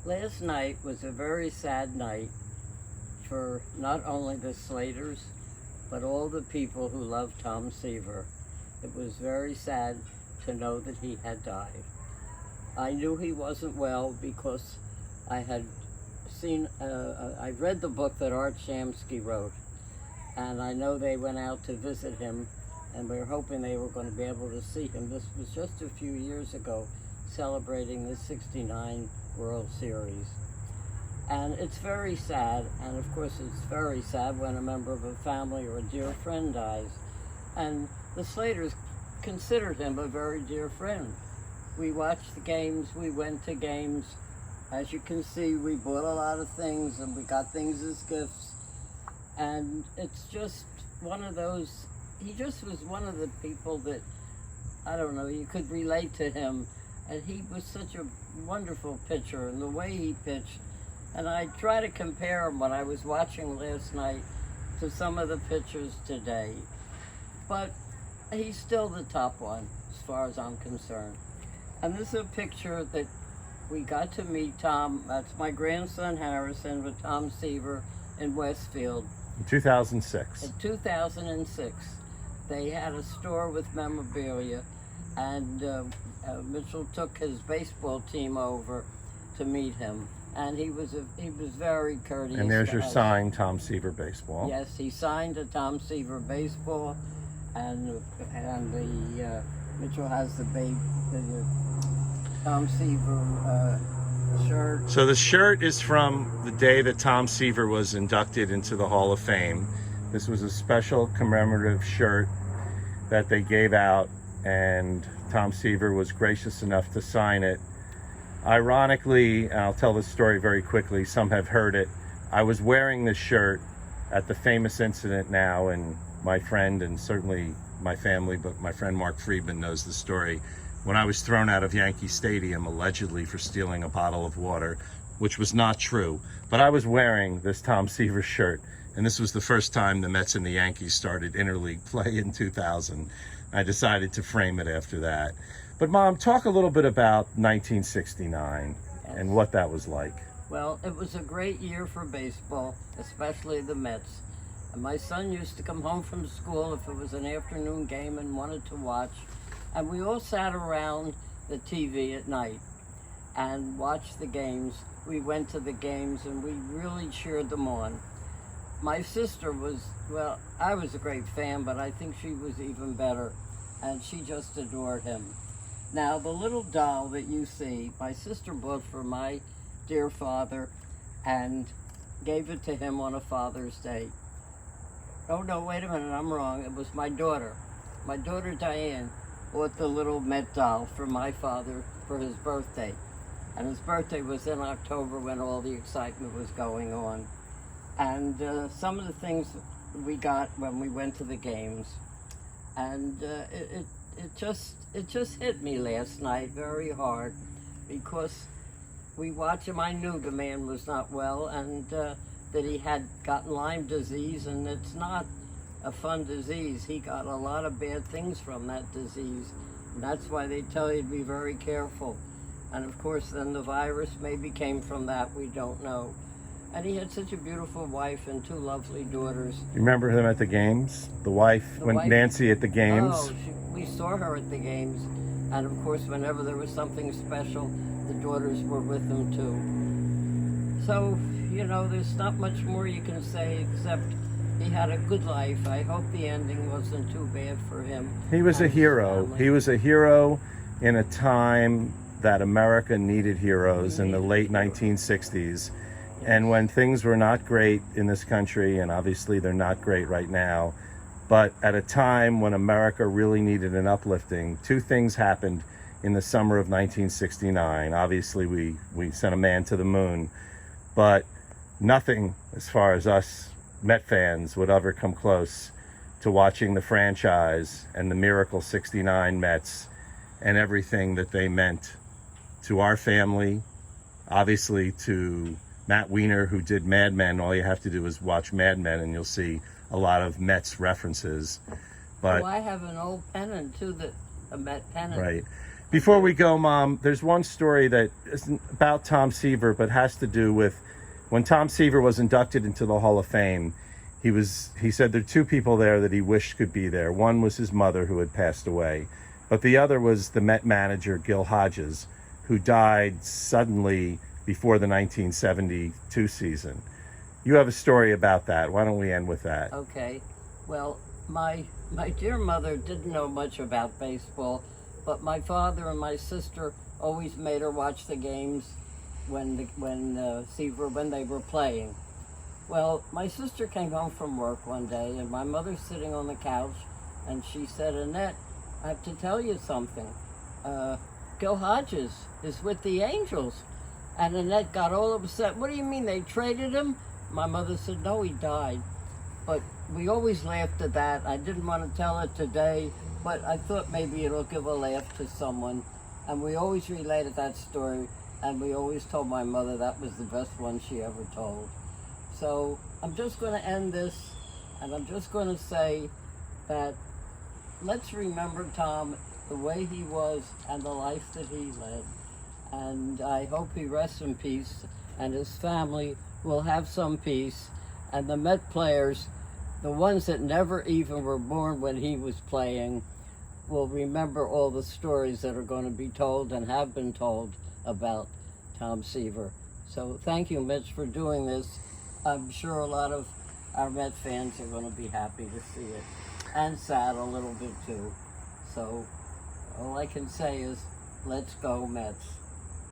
Last night was a very sad night for not only the Slaters, but all the people who love Tom Seaver. It was very sad to know that he had died. I knew he wasn't well because I had I read the book that Art Shamsky wrote, and I know they went out to visit him, and we were hoping they were going to be able to see him. This was just a few years ago, celebrating the '69 World Series. And it's very sad, and of course it's very sad when a member of a family or a dear friend dies. And the Slaters considered him a very dear friend. We watched the games, we went to games. As you can see, we bought a lot of things, and we got things as gifts. And it's just one of those, he just was one of the people that, I don't know, you could relate to him. And he was such a wonderful pitcher, and the way he pitched. And I try to compare him when I was watching last night to some of the pitchers today. But he's still the top one, as far as I'm concerned. And this is a picture that we got to meet Tom. That's my grandson Harrison with Tom Seaver in Westfield. In 2006. In 2006. They had a store with memorabilia, and Mitchell took his baseball team over to meet him. And he was very courteous. And there's your signed Tom Seaver baseball. Yes, he signed a Tom Seaver baseball, and the Mitchell has the Tom Seaver shirt. So the shirt is from the day that Tom Seaver was inducted into the Hall of Fame. This was a special commemorative shirt that they gave out, and Tom Seaver was gracious enough to sign it. Ironically, and I'll tell this story very quickly, some have heard it, I was wearing this shirt at the famous incident now, and my friend, and certainly my family, but my friend Mark Friedman knows the story, when I was thrown out of Yankee Stadium allegedly for stealing a bottle of water, which was not true. But I was wearing this Tom Seaver shirt, and this was the first time the Mets and the Yankees started interleague play in 2000. I decided to frame it after that. But Mom, talk a little bit about 1969 and what that was like. Well, it was a great year for baseball, especially the Mets. And my son used to come home from school if it was an afternoon game and wanted to watch. And we all sat around the TV at night and watched the games. We went to the games and we really cheered them on. My sister was, well, I was a great fan, but I think she was even better. And she just adored him. Now, the little doll that you see, my sister bought for my dear father and gave it to him on a Father's Day. Oh, no, wait a minute, I'm wrong. It was my daughter. My daughter, Diane, bought the little Met doll for my father for his birthday. And his birthday was in October when all the excitement was going on. And some of the things we got when we went to the games. And it just hit me last night very hard, because we watched him. I knew the man was not well, and that he had gotten Lyme disease, and it's not a fun disease. He got a lot of bad things from that disease, and that's why they tell you to be very careful. And of course then the virus maybe came from that, we don't know. And he had such a beautiful wife and two lovely daughters. You remember him at the games? The wife, Nancy at the games? Oh, we saw her at the games. And of course, whenever there was something special, the daughters were with him too. So, you know, there's not much more you can say except he had a good life. I hope the ending wasn't too bad for him. He was a hero. He was a hero in a time that America needed heroes in the late 1960s. And when things were not great in this country, and obviously they're not great right now, but at a time when America really needed an uplifting, two things happened in the summer of 1969. Obviously, we sent a man to the moon, but nothing, as far as us Met fans, would ever come close to watching the franchise and the Miracle 69 Mets and everything that they meant to our family, obviously to Matt Weiner, who did Mad Men. All you have to do is watch Mad Men and you'll see a lot of Mets references. But I have an old pennant too, a Met pennant. Right. Before we go, Mom, there's one story that isn't about Tom Seaver, but has to do with when Tom Seaver was inducted into the Hall of Fame. He said there are two people there that he wished could be there. One was his mother, who had passed away, but the other was the Met manager, Gil Hodges, who died suddenly before the 1972 season. You have a story about that. Why don't we end with that? Okay. Well, my dear mother didn't know much about baseball, but my father and my sister always made her watch the games when they were playing. Well, my sister came home from work one day, and my mother's sitting on the couch, and she said, "Annette, I have to tell you something. Gil Hodges is with the Angels." And Annette got all upset. "What do you mean, they traded him?" My mother said, "No, he died." But we always laughed at that. I didn't want to tell it today, but I thought maybe it'll give a laugh to someone. And we always related that story, and we always told my mother that was the best one she ever told. So I'm just going to end this, and I'm just going to say that let's remember Tom the way he was and the life that he led. And I hope he rests in peace, and his family will have some peace. And the Met players, the ones that never even were born when he was playing, will remember all the stories that are going to be told and have been told about Tom Seaver. So thank you, Mitch, for doing this. I'm sure a lot of our Met fans are going to be happy to see it, and sad a little bit too. So all I can say is, let's go Mets.